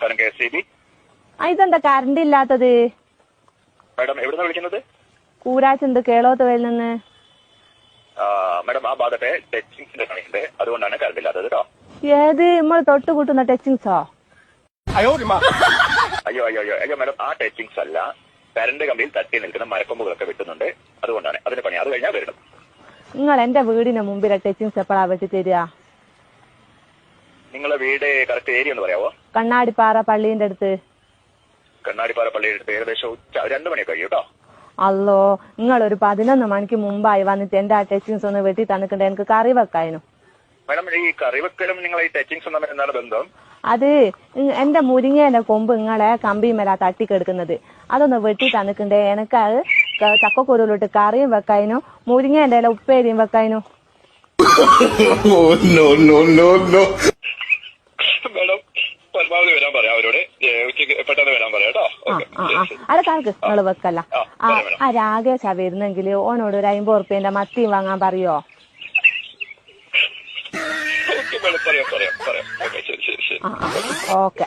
നമസ്കാരം KSEB. ഇതെന്താ current ഇല്ലാത്തത്? മാഡം എവിടുന്നാ വിളിക്കുന്നത്? കൂരാച്ചുണ്ട് കേളോത്തുവയിൽ നിന്ന്. മാഡം ആ ഭാഗത്തെ ടച്ചിങ്സിന്റെ പണിയുണ്ട്, അതുകൊണ്ടാണ് കറണ്ട് ഇല്ലാത്തത് കേട്ടോ. ഏത് നമ്മൾ തൊട്ട് കൂട്ടുന്ന ടച്ചിങ്സോ? അയ്യോ മാഡം, ആ ടച്ചിങ്സ് അല്ല, കറണ്ട് കമ്പിയിൽ തട്ടി നിൽക്കുന്ന മരക്കൊമ്പുകളൊക്കെ വെട്ടുന്നുണ്ട്, അതുകൊണ്ടാണ്. അതിന്റെ പണി അത് കഴിഞ്ഞാൽ വരണം. നിങ്ങൾ എന്റെ വീടിന് മുമ്പിലെ ടച്ചിങ്സ് എപ്പോഴാ വെട്ടി തരിക? നിങ്ങളെ വീട് കറക്റ്റ് ഏരിയ ഒന്ന് പറയാവോ? കണ്ണാടിപ്പാറ പള്ളീന്റെ അടുത്ത്. കണ്ണാടിപ്പാറ പള്ളിയുടെ അടുത്ത് ഏകദേശം 2 മണി കഴിയും കേട്ടോ. അല്ലോ, നിങ്ങളൊരു 11 മണിക്ക് മുമ്പായി വന്നിട്ട് എന്റെ ആ ടച്ചിങ്സ് ഒന്ന് വെട്ടി തന്നിട്ടുണ്ട്, എനിക്ക് കറി വെക്കായിരുന്നു. മാഡം, ഈ കറിവെക്കലും നിങ്ങൾ ഈ ടച്ചിങ്സും തമ്മിൽ എന്താണ് ബന്ധം? അത് എന്റെ മുരിങ്ങേന്റെ കൊമ്പ് നിങ്ങളെ കമ്പിമേല തട്ടിക്കെടുക്കുന്നത്, അതൊന്ന് വെട്ടി തന്നിട്ടുണ്ടേ. എനിക്ക് അത് ചക്കക്കുരുവിലിട്ട് കറിയും വെക്കായിരുന്നു, മുരിങ്ങേന്റെ ഇല ഉപ്പേരിയും വെക്കായിരുന്നു. മാഡം പരമാവധി വരാൻ പറയാം അവരോട്, ഉച്ചയ്ക്ക് പെട്ടെന്ന് വരാൻ പറയാം കേട്ടോ. അത് കണക്ക് നിങ്ങള് വെക്കല്ല. ആ രാകേശാ വരുന്നെങ്കിൽ ഓനോട് ഒരു 50 ഉറുപ്പ്യന്റെ മത്തിയും വാങ്ങാൻ പറയോ? പറയാം. ഓക്കെ, ശരി. ഓക്കെ.